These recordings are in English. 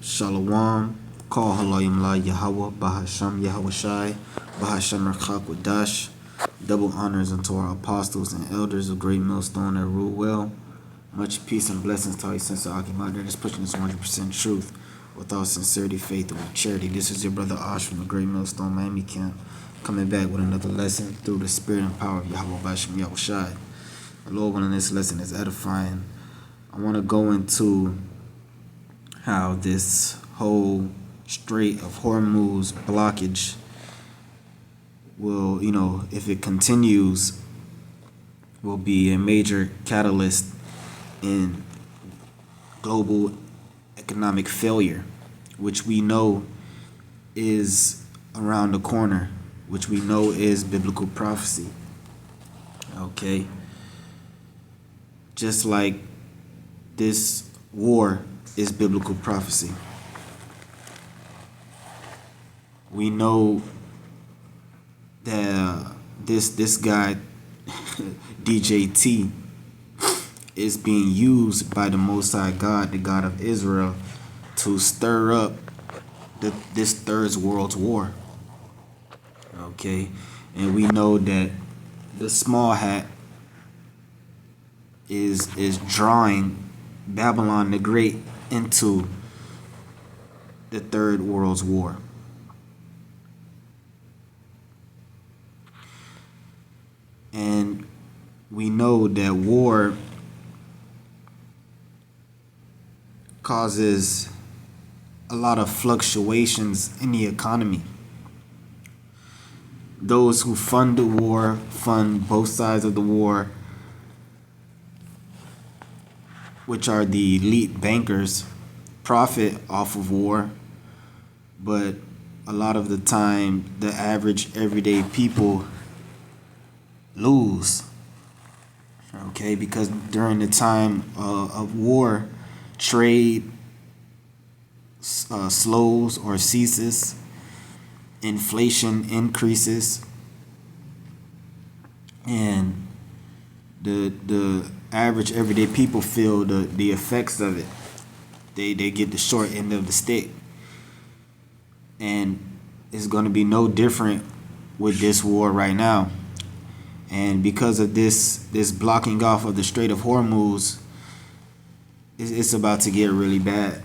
Shalom, Call Halayim La Yahweh, Bahasham Yahweh Shai, Bahasham Rakak Wadash. Double honors unto our apostles and elders of Great Millstone that rule well. Much peace and blessings to all you sons of Akim that's pushing this 100% truth with all sincerity, faith, and with charity. This is your brother Ash from the Great Millstone Miami Camp, coming back with another lesson through the spirit and power of Yahweh Bahasham Yahweh Shai. The Lord willing, this lesson is edifying. I want to go into how this whole Strait of Hormuz blockage will, if it continues, will be a major catalyst in global economic failure, which we know is around the corner, which we know is biblical prophecy. Okay? Just like this war is biblical prophecy. We know that this guy DJT is being used by the Most High God, the God of Israel, to stir up this third world war. Okay, and we know that the small hat is drawing Babylon the Great into the third world's war. And we know that war causes a lot of fluctuations in the economy. Those who fund the war fund both sides of the war, which are the elite bankers, profit off of war, but a lot of the time the average everyday people lose. Okay, because during the time of war, trade slows or ceases, inflation increases, and the average everyday people feel the effects of it. They get the short end of the stick. And it's going to be no different with this war right now. And because of this blocking off of the Strait of Hormuz, it's about to get really bad.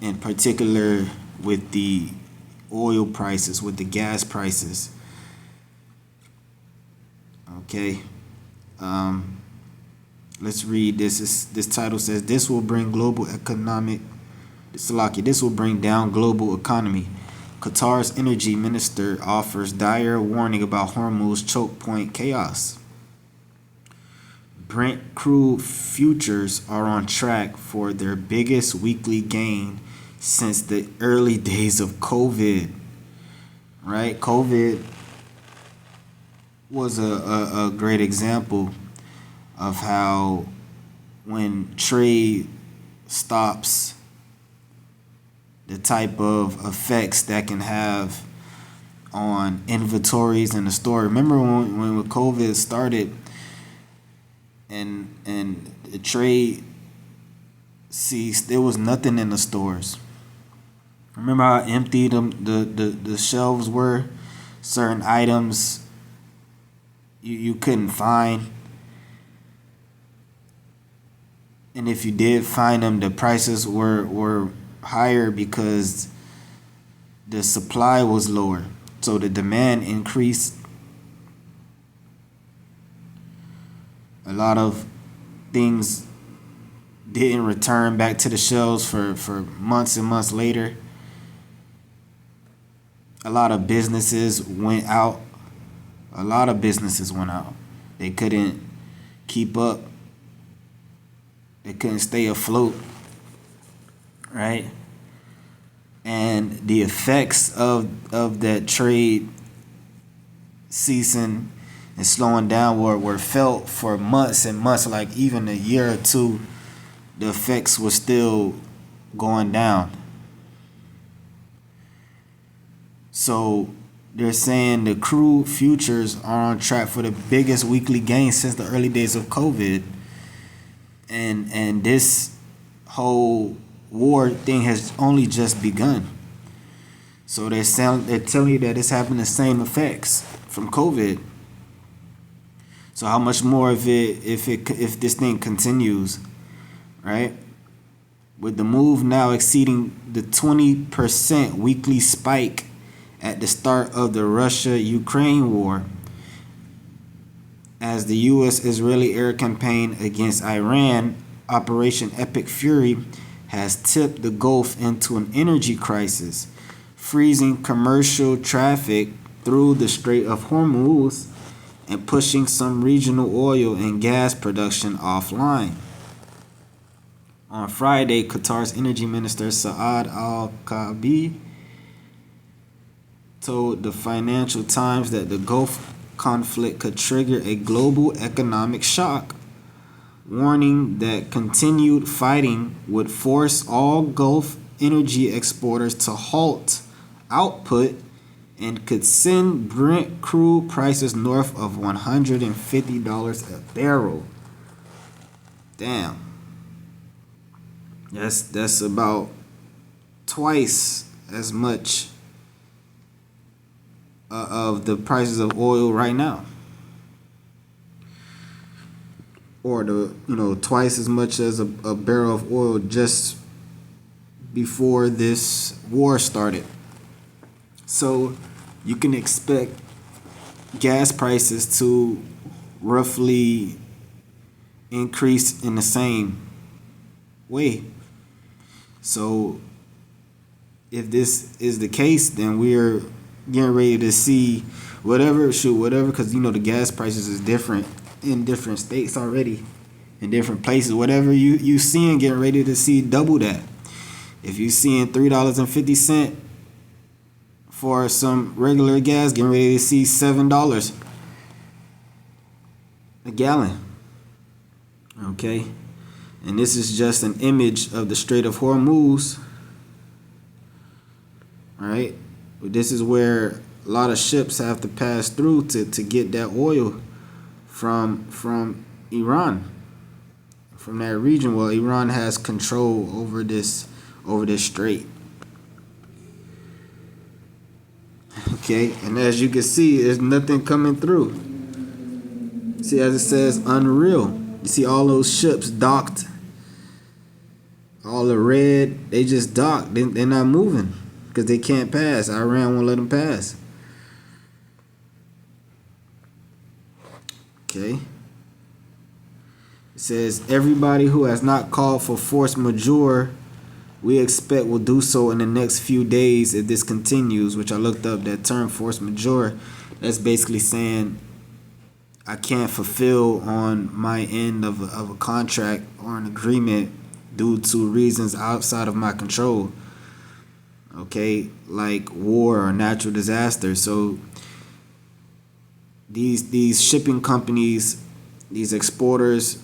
In particular with the oil prices, with the gas prices. Okay. Let's read this. This title says, "This will bring global economic. This will bring down global economy. Qatar's energy minister offers dire warning about Hormuz choke point chaos. Brent crude futures are on track for their biggest weekly gain since the early days of COVID." Right? COVID was a great example of how when trade stops, the type of effects that can have on inventories in the store. Remember when COVID started and the trade ceased, there was nothing in the stores. Remember how empty the shelves were? Certain items you couldn't find. And if you did find them, the prices were higher because the supply was lower. So the demand increased. A lot of things didn't return back to the shelves for months and months later. A lot of businesses went out. They couldn't keep up. They couldn't stay afloat. Right? And the effects of that trade ceasing and slowing down were felt for months and months, like even a year or two, the effects were still going down. So they're saying the crude futures are on track for the biggest weekly gain since the early days of COVID. And this whole war thing has only just begun. So they're telling you that it's having the same effects from COVID. So how much more if this thing continues, right? With the move now exceeding the 20% weekly spike at the start of the Russia-Ukraine war, as the U.S.-Israeli air campaign against Iran, Operation Epic Fury, has tipped the Gulf into an energy crisis, freezing commercial traffic through the Strait of Hormuz and pushing some regional oil and gas production offline. On Friday, Qatar's energy minister Saad Al-Kaabi told the Financial Times that the Gulf conflict could trigger a global economic shock, warning that continued fighting would force all Gulf energy exporters to halt output and could send Brent crude prices north of $150 a barrel. Damn. That's about twice as much of the prices of oil right now, or twice as much as a barrel of oil just before this war started. So you can expect gas prices to roughly increase in the same way. So if this is the case, then we're getting ready to see whatever, because the gas prices is different in different states already, in different places. Whatever you seeing, getting ready to see double that. If you seeing $3.50 for some regular gas, getting ready to see $7 a gallon. Okay, and this is just an image of the Strait of Hormuz. All right. This is where a lot of ships have to pass through to get that oil from Iran, from that region. Well, Iran has control over this strait. Okay, and as you can see, there's nothing coming through. See, as it says, unreal. You see all those ships docked. All the red, they just docked. They're not moving because they can't pass. Iran won't let them pass. Okay. It says, everybody who has not called for force majeure, we expect will do so in the next few days if this continues, which I looked up that term, force majeure. That's basically saying I can't fulfill on my end of a contract or an agreement due to reasons outside of my control. Okay, like war or natural disaster. So these shipping companies, these exporters,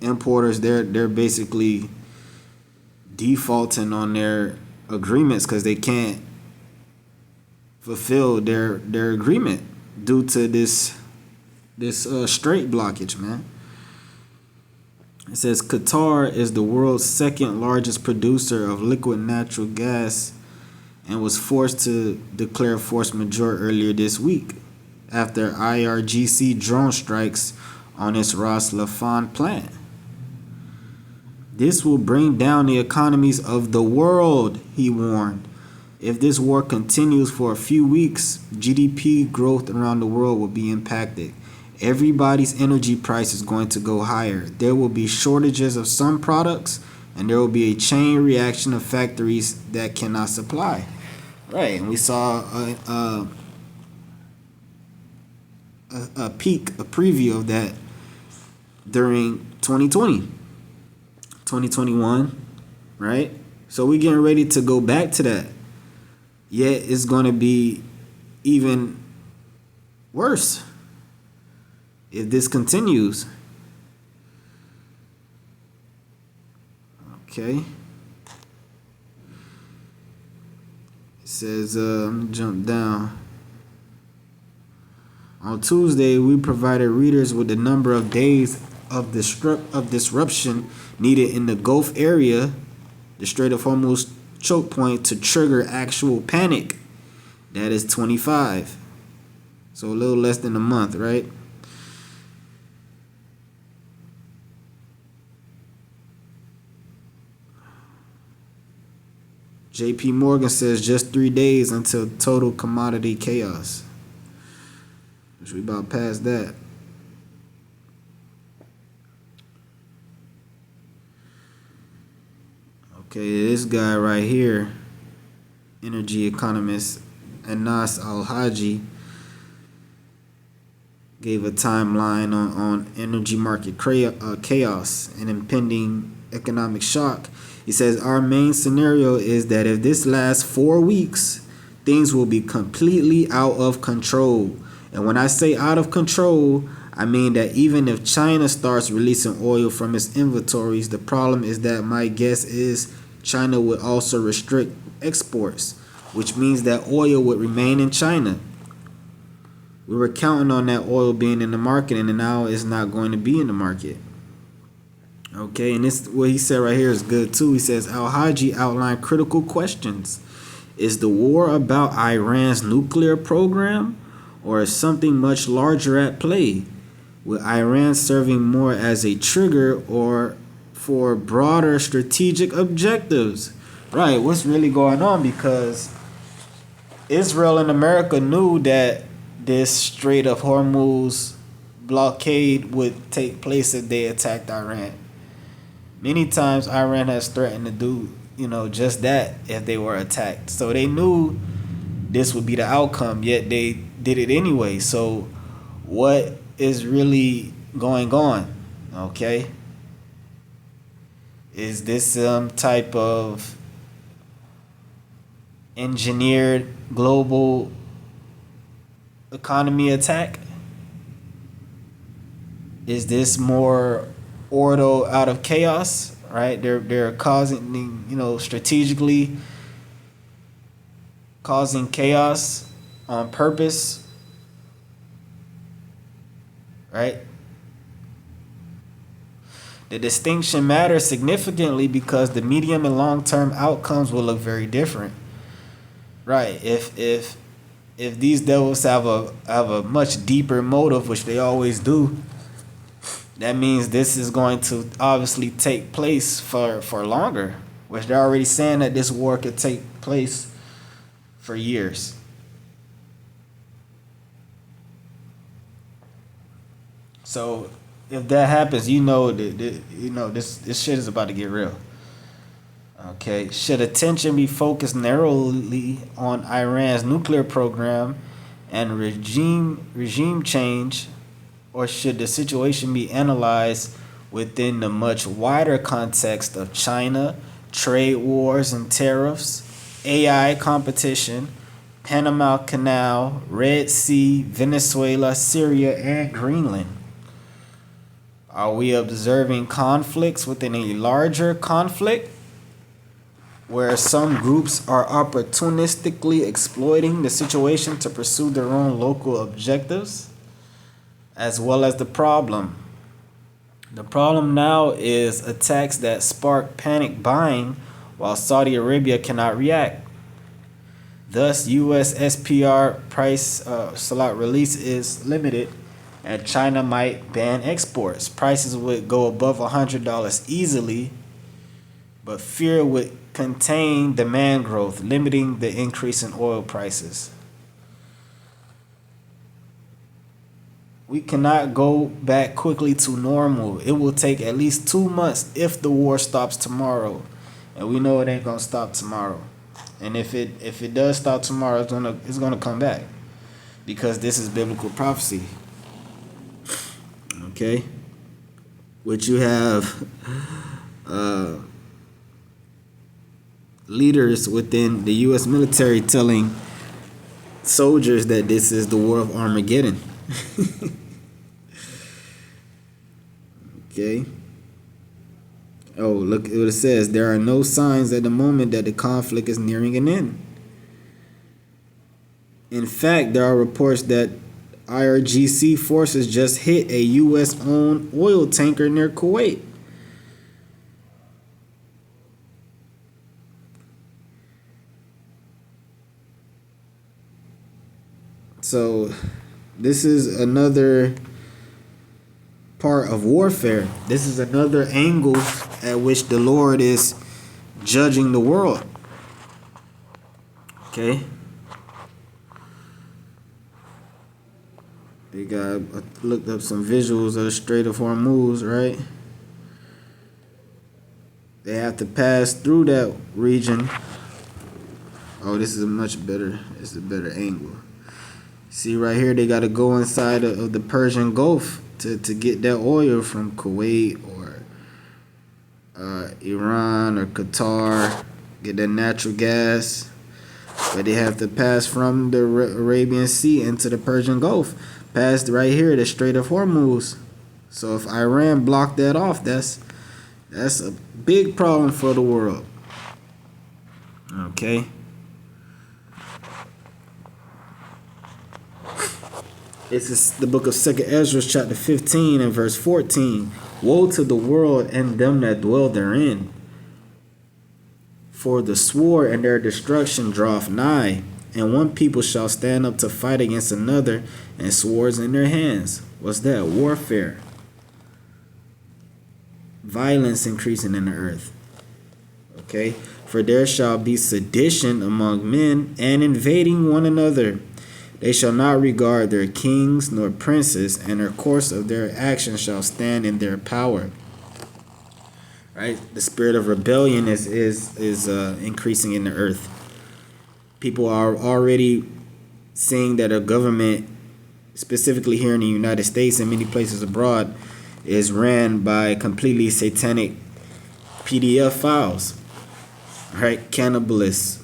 importers, they're basically defaulting on their agreements because they can't fulfill their agreement due to this strait blockage, man. It says Qatar is the world's second largest producer of liquid natural gas and was forced to declare force majeure earlier this week after IRGC drone strikes on its Ras Laffan plant. This will bring down the economies of the world, he warned. If this war continues for a few weeks, GDP growth around the world will be impacted. Everybody's energy price is going to go higher. There will be shortages of some products, and there will be a chain reaction of factories that cannot supply. Right, and we saw a preview of that during 2020, 2021, right? So we're getting ready to go back to that. Yet it's going to be even worse if this continues. Okay. It says, let me jump down. On Tuesday, we provided readers with the number of days of disruption needed in the Gulf area the Strait of Hormuz choke point to trigger actual panic. That is 25. So a little less than a month, right? JP Morgan says just 3 days until total commodity chaos. Which we about past that. Okay, this guy right here, energy economist Anas Al-Haji, gave a timeline on energy market chaos and impending economic shock. He says, our main scenario is that if this lasts 4 weeks, things will be completely out of control. And when I say out of control, I mean that even if China starts releasing oil from its inventories, the problem is that my guess is China would also restrict exports, which means that oil would remain in China. We were counting on that oil being in the market, and now it's not going to be in the market. Okay, and this what he said right here is good too. He says Al-Haji outlined critical questions. Is the war about Iran's nuclear program, or is something much larger at play? With Iran serving more as a trigger or for broader strategic objectives? Right, what's really going on? Because Israel and America knew that this Strait of Hormuz blockade would take place if they attacked Iran. Many times Iran has threatened to do, just that if they were attacked. So they knew this would be the outcome, yet they did it anyway. So what is really going on? Okay. Is this some type of engineered global economy attack? Is this more order out of chaos? Right? They're causing, strategically causing chaos on purpose. Right? The distinction matters significantly because the medium and long-term outcomes will look very different. Right? If these devils have a much deeper motive, which they always do, that means this is going to obviously take place for longer, which they're already saying that this war could take place for years. So if that happens, this shit is about to get real. Okay, should attention be focused narrowly on Iran's nuclear program and regime change, or should the situation be analyzed within the much wider context of China, trade wars and tariffs, AI competition, Panama Canal, Red Sea, Venezuela, Syria, and Greenland? Are we observing conflicts within a larger conflict where some groups are opportunistically exploiting the situation to pursue their own local objectives, as well as the problem? The problem now is attacks that spark panic buying while Saudi Arabia cannot react. Thus, U.S. SPR price slot release is limited, and China might ban exports. Prices would go above $100 easily, but fear would contain demand growth, limiting the increase in oil prices. We cannot go back quickly to normal. It will take at least 2 months if the war stops tomorrow, and we know it ain't gonna stop tomorrow. And if it does stop tomorrow, it's gonna come back, because this is biblical prophecy. Okay, which you have leaders within the U.S. military telling soldiers that this is the war of Armageddon. Okay. Oh, look what it says. There are no signs at the moment that the conflict is nearing an end. In fact, there are reports that IRGC forces just hit a U.S.-owned oil tanker near Kuwait. So this is another part of warfare. This is another angle at which the Lord is judging the world. Okay. They got looked up some visuals of the Strait of Hormuz, right? They have to pass through that region. Oh, this is a much better. It's a better angle. See right here, they got to go inside of the Persian Gulf to get that oil from Kuwait or Iran or Qatar. Get that natural gas. But they have to pass from the Arabian Sea into the Persian Gulf. Past right here, the Strait of Hormuz. So if Iran blocked that off, that's a big problem for the world. Okay. This is the book of 2nd Ezra, chapter 15 and verse 14. Woe to the world and them that dwell therein, for the sword and their destruction draweth nigh, and one people shall stand up to fight against another, and swords in their hands. What's that? Warfare. Violence increasing in the earth. Okay? For there shall be sedition among men, and invading one another. They shall not regard their kings nor princes, and their course of their action shall stand in their power. Right? The spirit of rebellion is increasing in the earth. People are already seeing that a government, specifically here in the United States and many places abroad, is ran by completely satanic PDF files. Right? Cannibals.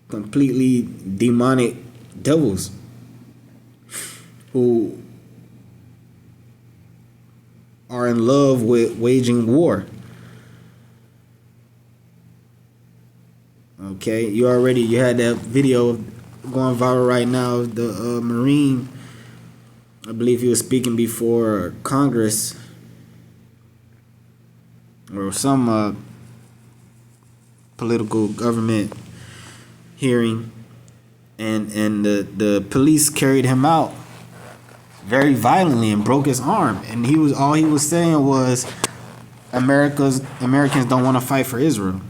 Completely demonic devils who are in love with waging war. Okay, you had that video going viral right now of the Marine. I believe he was speaking before Congress or some political government hearing, and the police carried him out very violently and broke his arm, and he was saying was Americans don't want to fight for Israel.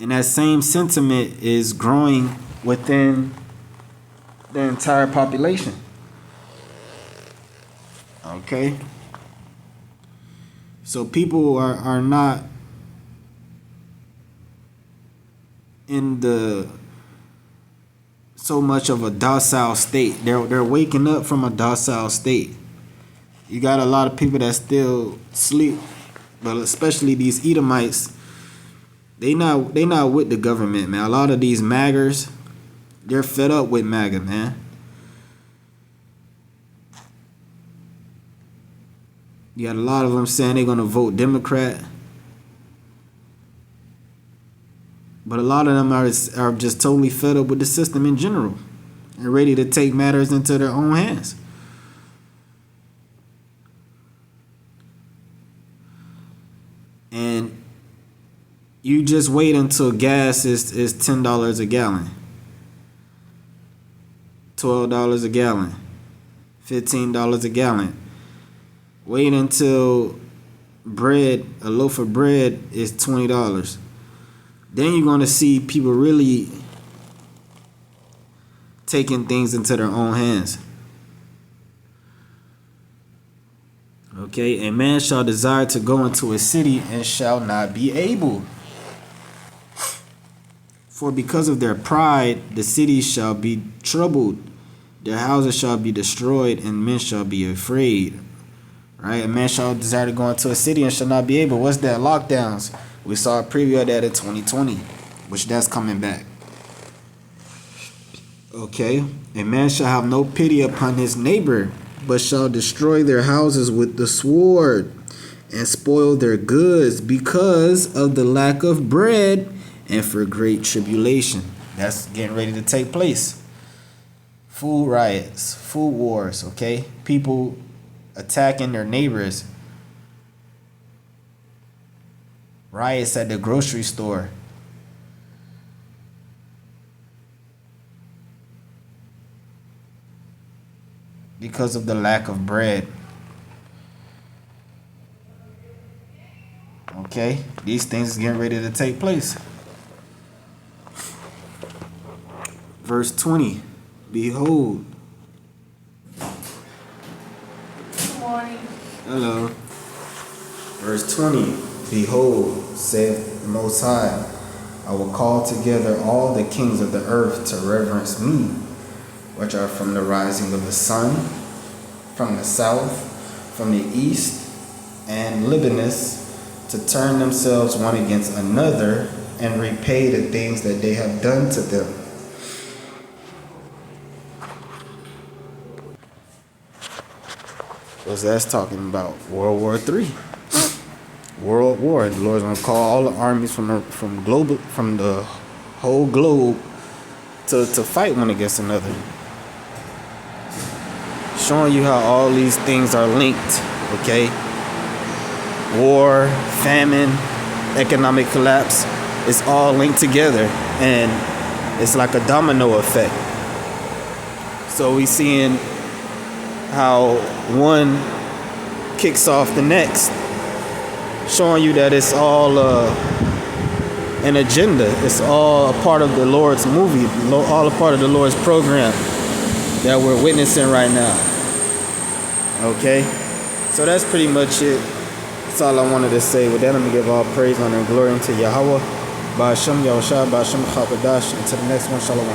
And that same sentiment is growing within the entire population. Okay? So people are not in the so much of a docile state. They're waking up from a docile state. You got a lot of people that still sleep, but especially these Edomites. They not with the government, man. A lot of these MAGers, they're fed up with MAGA, man. You got a lot of them saying they're gonna vote Democrat, but a lot of them are just totally fed up with the system in general and ready to take matters into their own hands. And you just wait until gas is $10 a gallon, $12 a gallon, $15 a gallon. Wait until a loaf of bread is $20. Then you're going to see people really taking things into their own hands. Okay, a man shall desire to go into a city and shall not be able. For because of their pride, the cities shall be troubled, their houses shall be destroyed, and men shall be afraid. Right? A man shall desire to go into a city and shall not be able. What's that? Lockdowns. We saw a preview of that in 2020, which that's coming back. Okay. A man shall have no pity upon his neighbor, but shall destroy their houses with the sword and spoil their goods because of the lack of bread and for great tribulation. That's getting ready to take place. Food riots, food wars, okay? People attacking their neighbors Riots at the grocery store. Because of the lack of bread. Okay, these things is getting ready to take place. Verse 20. Behold. Good morning. Hello. Verse 20. Behold, saith the Most High, I will call together all the kings of the earth to reverence me, which are from the rising of the sun, from the south, from the east, and Libanus, to turn themselves one against another and repay the things that they have done to them. So that's talking about World War III. World War. The Lord's gonna call all the armies from the whole globe to fight one against another. Showing you how all these things are linked, okay? War, famine, economic collapse, it's all linked together, and it's like a domino effect. So we seeing how one kicks off the next, showing you that it's all an agenda. It's all a part of the Lord's movie, all a part of the Lord's program that we're witnessing right now. Okay? So that's pretty much it. That's all I wanted to say. With that, I'm going to give all praise, honor, and glory unto Yahweh. Ba'ashem Yahushua, Ba'ashem Chapadash. Until the next one, Shalom.